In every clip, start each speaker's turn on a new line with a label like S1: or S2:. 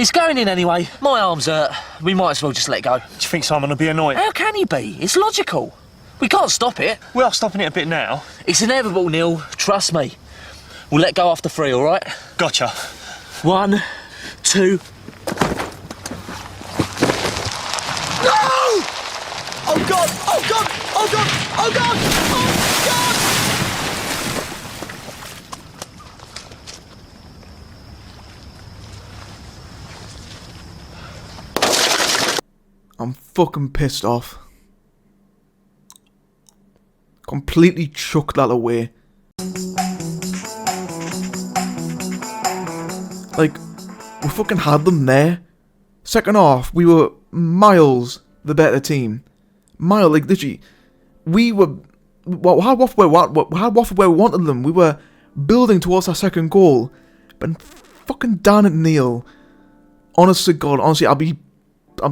S1: It's going in anyway. My arms hurt. We might as well just let it go.
S2: Do you think Simon will be annoyed?
S1: How can he be? It's logical. We can't stop it.
S2: We are stopping it a bit now.
S1: It's inevitable, Neil. Trust me. We'll let go after 3, all right?
S2: Gotcha.
S1: 1, 2...
S2: No! Oh, God! Oh, God! Oh, God! Oh, God! Oh, God!
S3: I'm fucking pissed off. Completely chucked that away. Like, we fucking had them there. Second half, we were miles the better team. Like, literally, we were... had Watford where we wanted them. We were building towards our second goal. But fucking damn it, Neil. Honest to God, honestly, I'll be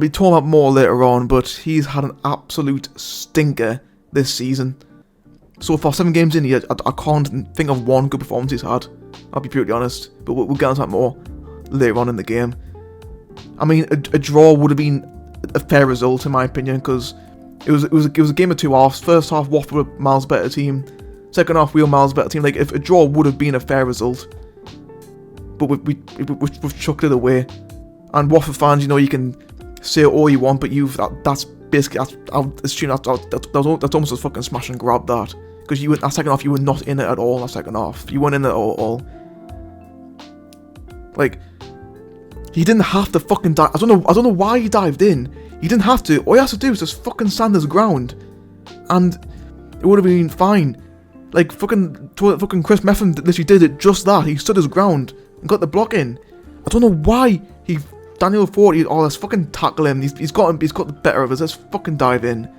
S3: talking about more later on, but he's had an absolute stinker this season. So far, 7 games in here, I can't think of one good performance he's had. I'll be brutally honest, but we'll get into that more later on in the game. I mean, a draw would have been a fair result in my opinion, because it was a game of 2 halves. First half, Watford were a miles better team. Second half, we were a miles better team. Like, if a draw would have been a fair result, but we've chucked it away. And Watford fans, you know, you can say all you want, but that's basically that's almost a fucking smash and grab that. Because that second half, you were not in it at all. That second half, you weren't in it at all. Like, he didn't have to fucking dive. I don't know why he dived in. He didn't have to. All he has to do is just fucking stand his ground, and it would have been fine. Like, fucking Chris Meffin literally did it just that. He stood his ground and got the block in. I don't know why Daniel Forty. Oh, let's fucking tackle him. He's got the better of us. Let's fucking dive in.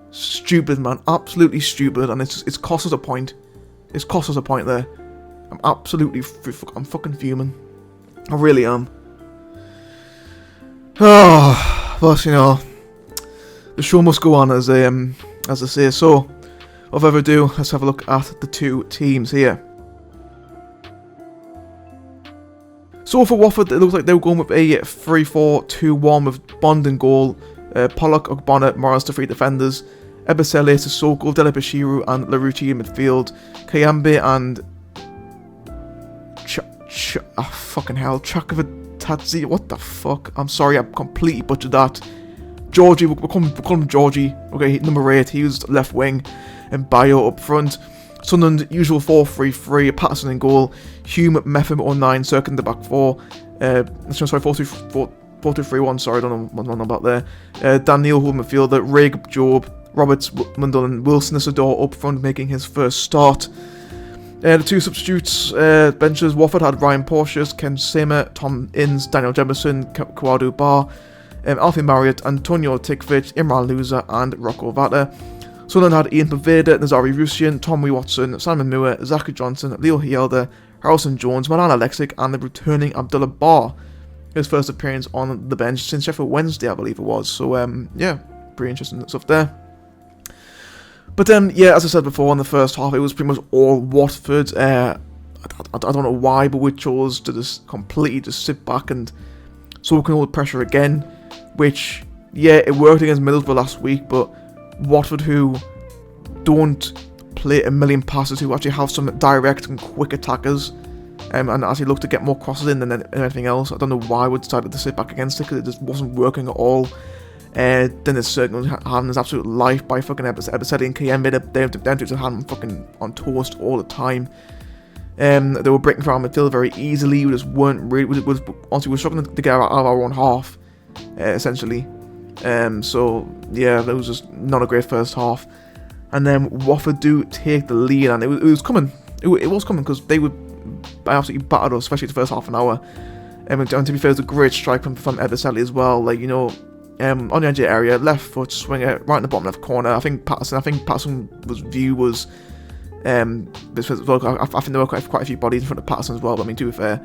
S3: Stupid, man. Absolutely stupid. And it's cost us a point. It's cost us a point there. I'm fucking fuming. I really am. Oh, but you know, the show must go on, as I say. So, without further ado, let's have a look at the 2 teams here. So for Watford, it looks like they were going with a 3-4-2-1 with Bond in goal, Pollock, Ogbonna, Morris to 3 defenders, Ebisele, Sissoko, Dele Bashiru and Larouchi in midfield, Kayambe and fucking hell, Chakavatadze, what the fuck? I'm sorry, I completely butchered that. Georgie, we'll call him Georgie. Okay, number 8, he was left wing, and Bayo up front. Sunderland, usual 4-3-3, Patterson in goal, Hume, Meffin 09, Cirque in the back 4. Sorry, 4-2-3-1, sorry, I don't know about there. Dan Neil, holding midfielder, Rig, Job, Roberts, Mundell and Wilson Isidore up front, making his first start. The 2 substitutes, benches, Watford had Ryan Porteous, Ken Seymour, Tom Inns, Daniel Jemison, Kawadu Bar, Alfie Marriott, Antonio Tikvich, Imran Luza and Rocco Vata. Sunderland had Ian Paveda, Nazari Rusian, Tommy Watson, Simon Muir, Zachary Johnson, Leo Hielder, Harrison Jones, Milan Alexic and the returning Abdullah Bar. His first appearance on the bench since Sheffield Wednesday, I believe it was. So, yeah, pretty interesting stuff there. But yeah, as I said before, in the first half, it was pretty much all Watford. I don't know why, but we chose to just completely just sit back and soak in all the pressure again. Which, yeah, it worked against Middlesbrough last week, but Watford, who don't play a million passes, who actually have some direct and quick attackers, and actually look to get more crosses in than anything else. I don't know why we decided to sit back against it, because it just wasn't working at all. Then it's certainly having his absolute life by fucking Ebisele and Kayembe. They had him fucking on toast all the time. They were breaking from our midfield very easily. We just weren't really. Honestly, we were struggling to get out of our own half, essentially. So yeah, that was just not a great first half. And then Watford do take the lead, and it was coming. It was coming, because they would absolutely battered us, especially the first half an hour. And to be fair, it was a great strike from Ebisele as well. Like, you know, on the edge of the area, left foot swinger, right in the bottom left corner. I think Patterson's view was I think there were quite a few bodies in front of Patterson as well. But I mean, to be fair,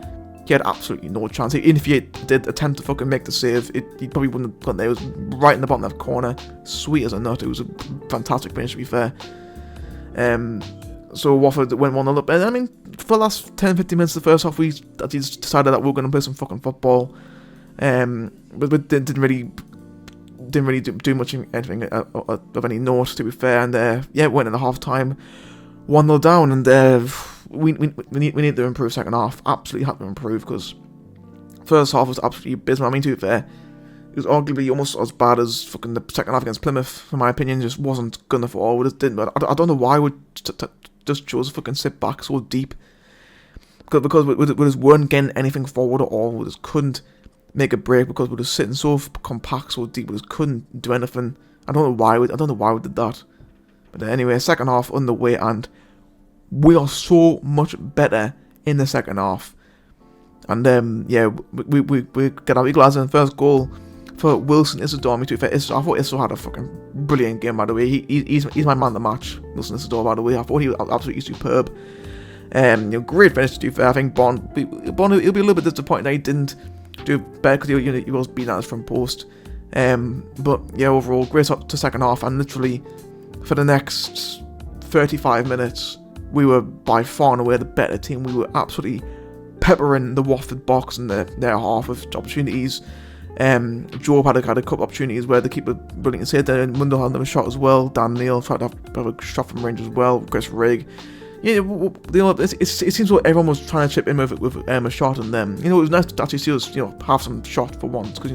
S3: he had absolutely no chance. Even if he did attempt to fucking make the save, he probably wouldn't have gotten there. It was right in the bottom left corner, sweet as a nut. It was a fantastic finish, to be fair. So Watford went 1-0 up, and I mean, for the last 10-15 minutes of the first half, we decided that we were going to play some fucking football. but didn't really do much anything of any note, to be fair. And went in the half time 1-0 down, and we need to improve second half. Absolutely have to improve, because first half was absolutely abysmal. I mean, to be fair, it was arguably almost as bad as fucking the second half against Plymouth, in my opinion. Just wasn't good enough at all. We just didn't. But I don't know why we just chose to fucking sit back so deep. Because we just weren't getting anything forward at all. We just couldn't make a break, because we were just sitting so compact, so deep. We just couldn't do anything. I don't know why we did that. But anyway, second half underway, and we are so much better in the second half. And we get our equaliser in first goal for Wilson Isidore. To be fair, I thought Isidore had a fucking brilliant game, by the way. He's my man of the match, Wilson Isidore, by the way. I thought he was absolutely superb. Great finish, to be fair. I think Bond he'll be a little bit disappointed that he didn't do better, because he was beating at his front post. But yeah, overall, great start to second half, and literally for the next 35 minutes, we were by far and away the better team. We were absolutely peppering the Watford box and their half of opportunities. Job had a couple opportunities where the keeper brilliantly saved it, and Mundell had another shot as well. Dan Neil tried to have a shot from range as well. Chris Rigg. Yeah, it seems like everyone was trying to chip in with a shot, and it was nice to actually see us, have some shot for once, because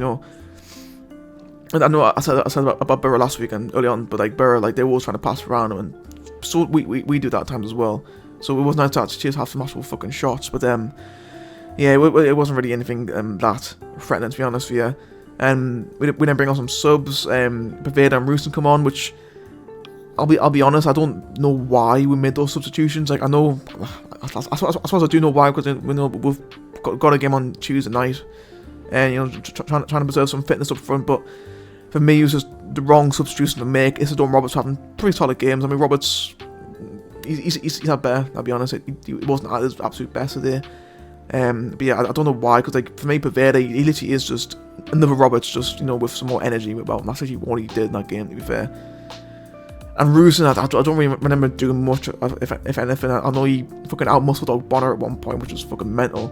S3: and I know I said about Borough last week and early on, but like Borough, like they were always trying to pass around, and so we do that at times as well. So it was nice to actually have some actual fucking shots, but it wasn't really anything that threatening, to be honest with you. And we then bring on some subs. Paveda and Rooston come on, which I'll be honest, I don't know why we made those substitutions. Like, I know, I suppose I do know why, because we know we've got a game on Tuesday night, and trying to preserve some fitness up front. But for me, it was just the wrong substitution to make. Isidore Roberts having pretty solid games. I mean, Roberts, he's had better. I'll be honest, he wasn't at his absolute best today. But yeah, I don't know why, because like for me, Paveda, he literally is just another Roberts, just with some more energy about him. That's actually what he did in that game, to be fair. And Rooston, I don't really remember doing much, if anything. I know he fucking out-muscled Bonner at one point, which was fucking mental.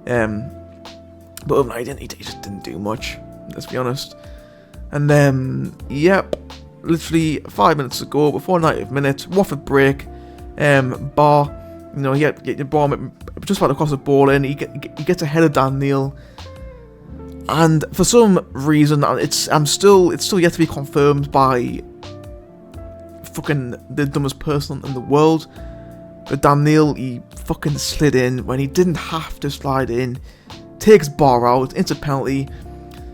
S3: But other than that, he just didn't do much, let's be honest. And then, literally 5 minutes ago, before 90th minute, Watford break. Barr, he had the ball just about to cross the ball in. He gets ahead of Dan Neil. And for some reason, it's still yet to be confirmed by fucking the dumbest person in the world, but Dan Neil, he fucking slid in when he didn't have to slide in, takes Barr out into penalty.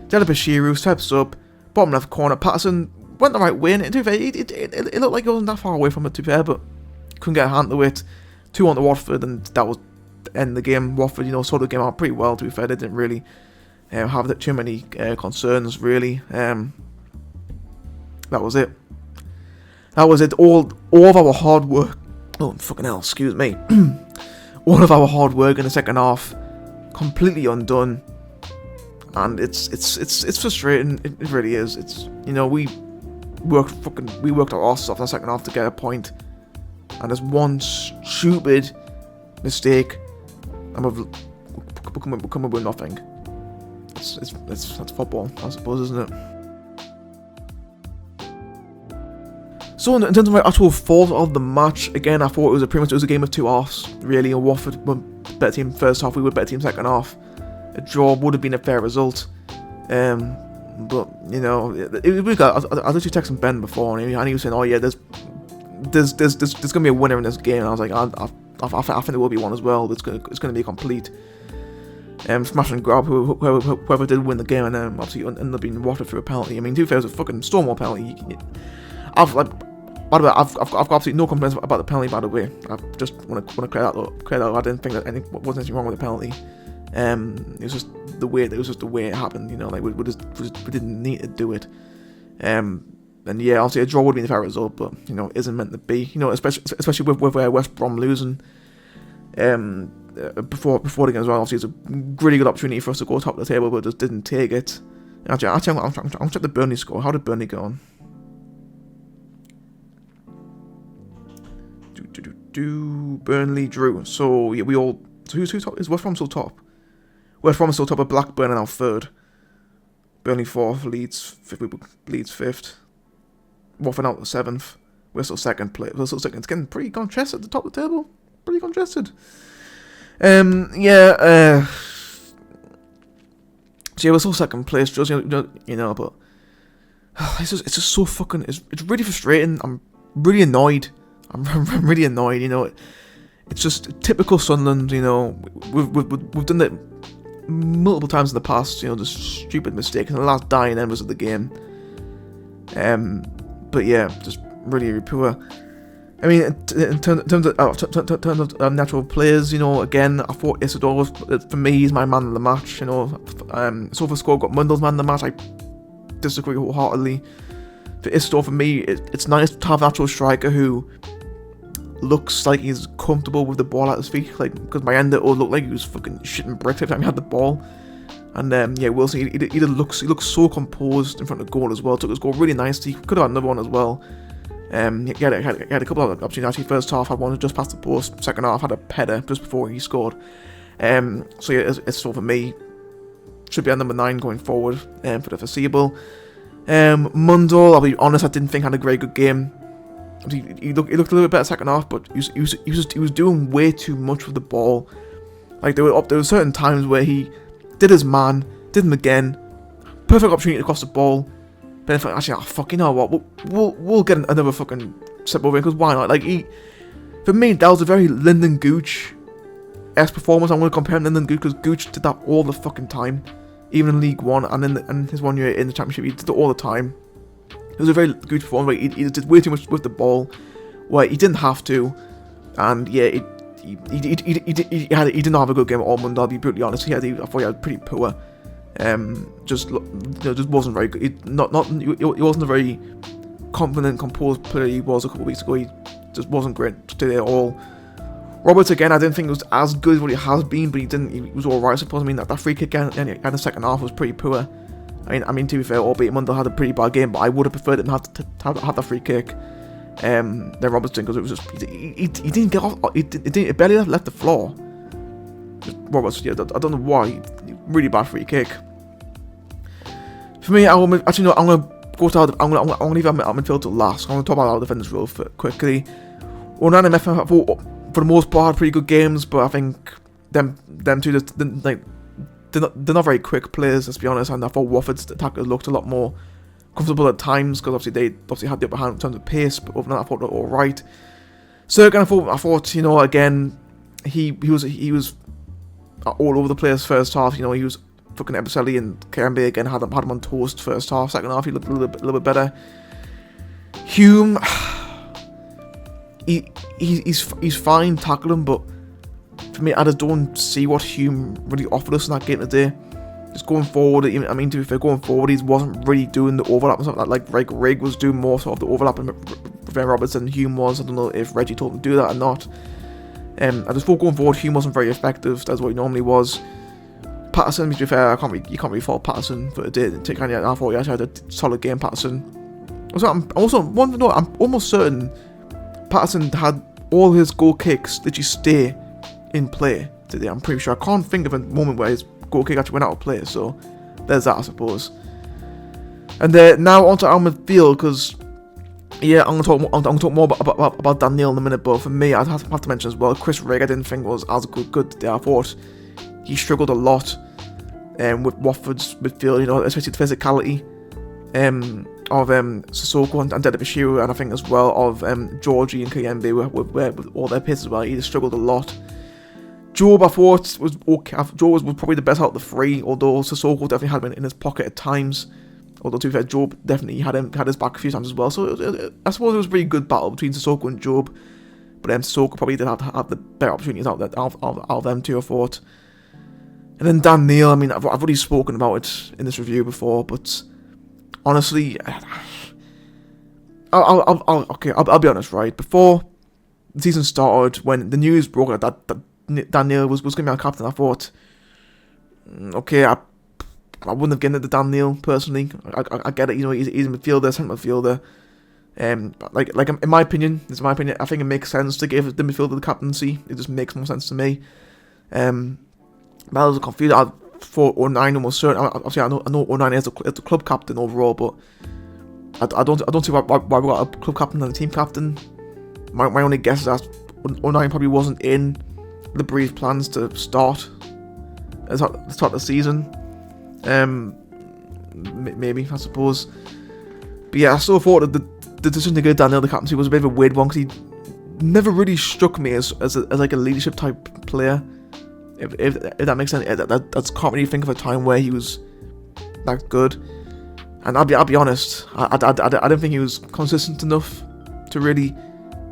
S3: Dela Bashiru steps up, bottom left corner. Patterson went the right way, and to be fair, it looked like he wasn't that far away from it, to be fair, but couldn't get a hand to it. 2-1 to Watford, and that was the end of the game. Watford, sorted the game out pretty well, to be fair. They didn't really have too many concerns, really. That was it. That was it. All of our hard work. Oh, fucking hell, excuse me. All of our hard work in the second half completely undone. And it's frustrating. It really is. It's we worked our asses off in the second half to get a point. And there's one stupid mistake, and we're coming with nothing. That's football, I suppose, isn't it? So in terms of my actual thought of the match, again, I thought it was a game of two halves, really. And Watford were better team first half, we were better team second half. A draw would have been a fair result. But I literally texted Ben before, and he was saying, "Oh yeah, there's gonna be a winner in this game." And I was like, I think there will be one as well. It's gonna be complete smash and grab. Whoever did win the game, and obviously ended up being Watford through a penalty. I mean, to be fair, it was a fucking Stonewall penalty. By the way, I've got absolutely no complaints about the penalty. By the way, I just want to clear that up. I didn't think that wasn't anything wrong with the penalty. It was just the way it happened. Like we didn't need to do it. And yeah, obviously a draw would be the fair result, but it isn't meant to be. Especially with West Brom losing. Before the game as well. Obviously, it's a really good opportunity for us to go top of the table, but just didn't take it. Actually, I'm check the Burnley score. How did Burnley go on? Burnley drew. So yeah, who's top? Is West Brom still top? West Brom is still top of Blackburn and now third. Burnley 4th, Leeds 5th. Watford out 7th. We're still second place. We're still second. It's getting pretty congested at the top of the table. Pretty congested. So yeah, we're still second place, just but it's just so fucking. It's really frustrating. I'm really annoyed. I'm really annoyed. It's just typical Sunderland. We've done it multiple times in the past. Just stupid mistakes and the last dying embers of the game. But yeah, just really poor. I mean, in terms of natural players, again, I thought Isidore, for me, is my man of the match. Sofa score got Mundell's man of the match. I disagree wholeheartedly. For Isidore, for me, it's nice to have an actual striker who looks like he's comfortable with the ball at his feet. Because my end, it all looked like he was fucking shitting bricks every time he had the ball. And Wilson, he looks so composed in front of goal as well. Took his goal really nicely. Could have had another one as well. He had a couple of opportunities. Actually, first half had one just past the post. Second half had a header just before he scored. So yeah, it's so for me, should be at number 9 going forward for the foreseeable. Mundell, I'll be honest, I didn't think had a very good game. He looked a little bit better second half, but he was doing way too much with the ball. There were certain times where he did his man, did him again, perfect opportunity to cross the ball. But then actually, you know what? We'll get another fucking step over because why not? For me, that was a very Lyndon Gooch-esque performance. I'm going to compare him to Lyndon Gooch because Gooch did that all the fucking time, even in League One and his 1 year in the Championship, he did it all the time. It was a very Gooch performance. He did way too much with the ball, where he didn't have to, and yeah, he did not have a good game at all. I'll be brutally honest. I thought he had pretty poor. Just wasn't very good. He wasn't a very confident, composed player he was a couple of weeks ago. He just wasn't great today at all. Roberts again, I didn't think it was as good as what he has been, but he was alright, I suppose. I mean, that free kick in the second half was pretty poor. I mean, to be fair, albeit Mundell had a pretty bad game, but I would have preferred him to have that free kick. Then Roberts didn't, because it was just he didn't get off. It barely left the floor. Just Roberts, yeah, I don't know why. Really bad free kick. For me, I'm gonna go to I'm gonna leave our midfield to last. I'm gonna talk about our defenders real quickly. Onana and Meffa, for the most part, had pretty good games, but I think them two just they're not very quick players, let's be honest. And I thought Watford's attackers looked a lot more comfortable at times because obviously they had the upper hand in terms of pace. But other than that, I thought they were all right. Sergen, I thought again he was all over the place first half. He was fucking Ebicelli and Kembe again had him on toast first half. Second half he looked a little bit better. Hume, he's fine tackling, but for me I just don't see what Hume really offered us in that game today. Just going forward, I mean, to be fair, going forward he wasn't really doing the overlap and stuff like Rigg was doing more sort of the overlap with Roberts than Hume was. I don't know if Reggie told him to do that or not. I just thought going forward Hume wasn't very effective. That's what he normally was. Patterson, to be fair, you can't really fault Patterson for it. I thought he actually had a solid game, Patterson. I'm almost certain Patterson had all his goal kicks literally stay in play today. I'm pretty sure. I can't think of a moment where his goal kick actually went out of play, so there's that, I suppose. And now onto our midfield, because yeah, I'm gonna talk more about Daniel in a minute, but for me, I have to mention as well, Chris Rigg I didn't think was as good today. I thought he struggled a lot with Watford's midfield, especially the physicality of Sissoko and Dedebashiru, and I think as well of Georgie and Kayembe with all their pace as well. He struggled a lot. Job, I thought, was okay. Job was probably the best out of the three, although Sissoko definitely had him in his pocket at times. Although, to be fair, Job definitely had his back a few times as well. So I suppose it was a pretty good battle between Sissoko and Job. But Sissoko probably did have the better opportunities out of them two, I thought. And then Dan Neil, I mean, I've already spoken about it in this review before, but honestly, I'll be honest, right? Before the season started, when the news broke that Dan Neil was going to be our captain, I thought, okay, I wouldn't have given it to Dan Neil personally. I get it, he's a midfielder, centre midfielder. Like in my opinion, I think it makes sense to give the midfielder the captaincy. It just makes more sense to me. But I was confused. for 09 almost certain. Obviously, I know 09 is the club captain overall, but I don't see why we got a club captain and a team captain. My only guess is that 09 probably wasn't in the brief plans to start the season. Maybe, I suppose. But yeah, I still thought that the decision to give Daniel the captaincy was a bit of a weird one, because he never really struck me as like a leadership type player. If that makes sense. That's can't really think of a time where he was that good. And I'll be honest, I don't think he was consistent enough to really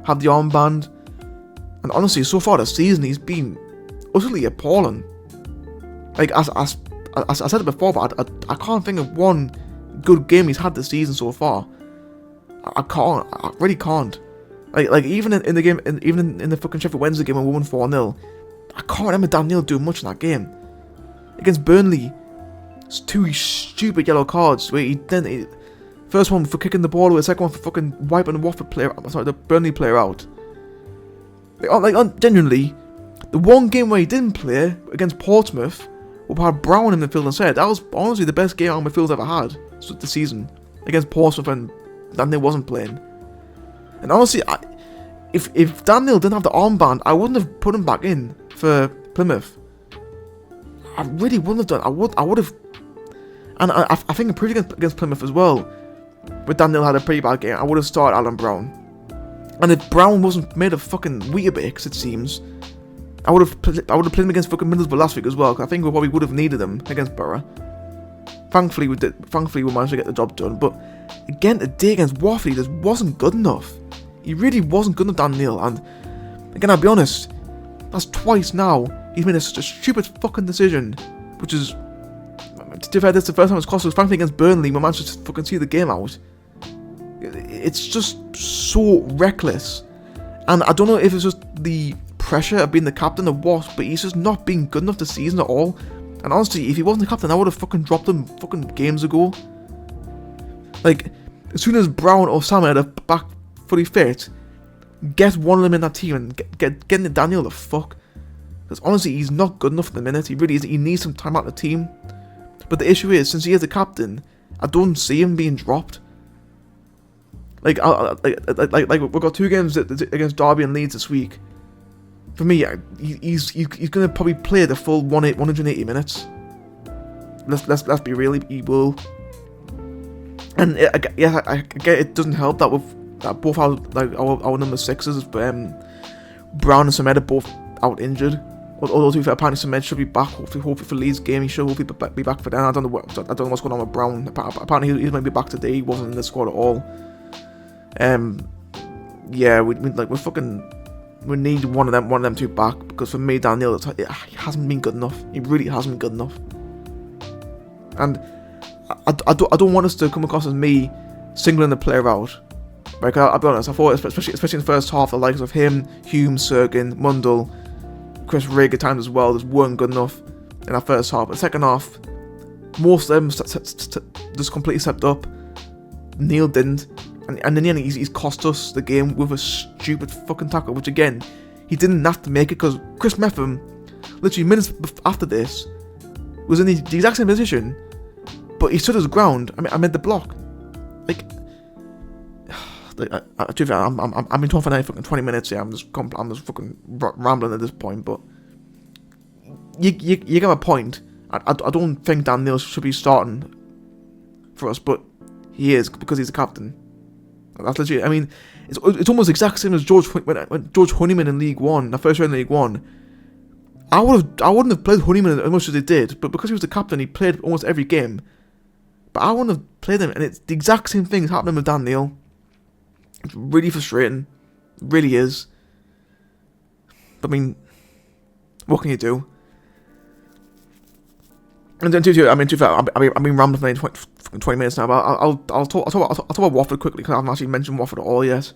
S3: have the armband. And honestly, so far this season, he's been utterly appalling. Like, as I said it before, but I can't think of one good game he's had this season so far. I really can't. Like even in the game, even in the fucking Sheffield Wednesday game when we won 4-0, I can't remember Daniel doing much in that game. Against Burnley, it's 2 stupid yellow cards where first one for kicking the ball away, second one for fucking wiping the Burnley player out. Like genuinely, the one game where he didn't play against Portsmouth, we had Brown in midfield instead. That was honestly the best game our midfield's ever had this season, against Portsmouth when Daniel wasn't playing. And honestly, if Daniel didn't have the armband, I wouldn't have put him back in for Plymouth. I really wouldn't have done. I would have. And I think pretty against Plymouth as well, but Daniel had a pretty bad game. I would have started Alan Brown. And if Brown wasn't made of fucking Weetabix, it seems, I would have played him against fucking Middlesbrough last week as well, because I think we probably would have needed him against Borough. Thankfully we managed to get the job done, but again today against Watford, he just wasn't good enough. He really wasn't good enough, Daniel. And again, I'll be honest, that's twice now he's made such a stupid fucking decision, which is, to be fair, this is the first time it's cost us. Frankly, against Burnley, we managed to fucking see the game out. It's just so reckless, and I don't know if it's just the pressure of being the captain or what, but he's just not been good enough this season at all. And honestly, if he wasn't the captain, I would have fucking dropped him fucking games ago. Like, as soon as Brown or Sam are back fully fit, get one of them in that team and get Daniel the fuck. Because honestly, he's not good enough at the minute. He really isn't. He needs some time out of the team. But the issue is, since he is the captain, I don't see him being dropped. Like we've got 2 games against Derby and Leeds this week. For me, he's gonna probably play the full 180 minutes. Let's be real, he will. And I get it doesn't help that both our number 6s, Brown and Semedo both out injured. Although to be fair, apparently Semedo should be back. Hopefully for Leeds game, he should hopefully be back for then. I don't know what's going on with Brown. Apparently he might be back today. He wasn't in the squad at all. Yeah, we need one of them 2 back, because for me, Daniel, he hasn't been good enough. He really hasn't been good enough. And I don't want us to come across as me singling the player out. Like, I'll be honest, I thought, especially in the first half, the likes of him, Hume, Serkin, Mundell, Chris Rigg at times as well, just weren't good enough in that first half. But second half, most of them just completely stepped up. Neil didn't. And in the end, he's cost us the game with a stupid fucking tackle, which again, he didn't have to make it, because Chris Metham, literally minutes after this, was in the exact same position, but he stood his ground. I made the block. I've been talking for now fucking 20 minutes. Yeah, I'm just fucking rambling at this point, but you get my point. I don't think Daniel should be starting for us, but he is, because he's the captain. That's legit. I mean, it's almost exact same as George Honeyman in League One, the first round in League One. I wouldn't have played Honeyman as much as he did, but because he was the captain, he played almost every game. But I wouldn't have played him, and it's the exact same thing is happening with Daniel. It's really frustrating, it really is. But I mean, what can you do? And then to be fair, I've been rambling for 20 minutes now, but I'll talk about Watford quickly, because I haven't actually mentioned Watford at all yet.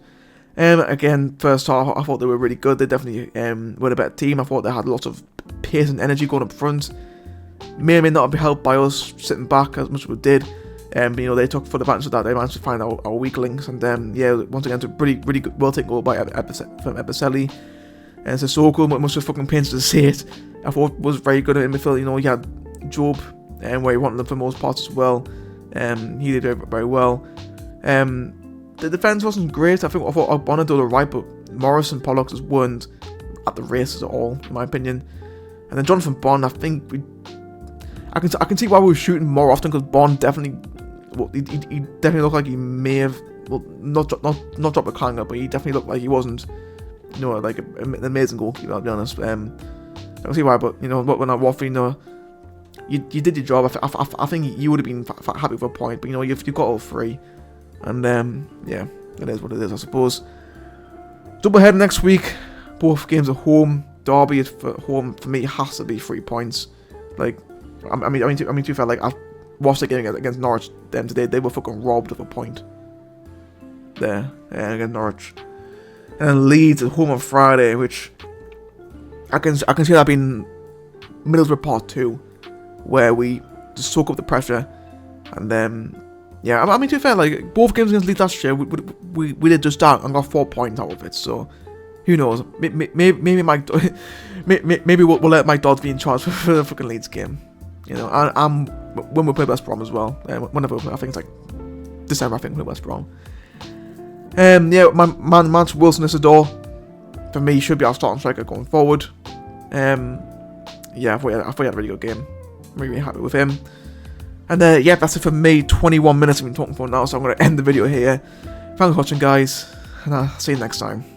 S3: Again, first half, I thought they were really good. They definitely were a better team. I thought they had lots of pace and energy going up front. May or may not be helped by us sitting back as much as we did. They took full advantage of that. They managed to find our weak links, and once again, it's a really good, well taken goal by from Ebeselli. And Sissoko must have fucking painted to see it. I thought was very good in midfield. He had Job, where he wanted them for most parts as well. He did very, very well. The defence wasn't great. I thought Ogbonna did all right, but Morris and Pollock just weren't at the races at all, in my opinion. And then Jonathan Bond, I think I can see why we were shooting more often, because Bond definitely, well, he definitely looked like he may have, well, not dropped a clanger, but he definitely looked like he wasn't, you know, like an amazing goalkeeper, I'll be honest. I can see why, but you know, when I Watford, you know, you did your job. I think you would have been happy with a point, but you know, you've got all three, and yeah, it is what it is, I suppose. Double header next week, both games at home. Derby at home for me has to be 3 points. Like, I mean, to be fair, like I watched the game against Norwich them today. They were fucking robbed of a point there against Norwich. And then Leeds at home on Friday, which I can see that being Middlesbrough Part 2, where we just soak up the pressure, and then yeah, I mean, to be fair, like both games against Leeds last year, we did just that and got 4 points out of it. So who knows? Maybe Mike, maybe we'll let Mike Dodds be in charge for the fucking Leeds game. You know, I'm when we play West Brom as well. Whenever I think it's like December, I think we play West Brom. Yeah, my man Wilson Isidore for me should be our starting striker going forward. Yeah, I thought he had a really good game. I'm really happy with him. And yeah, that's it for me. 21 minutes I've been talking for now, so I'm going to end the video here. Thanks for watching, guys, and I'll see you next time.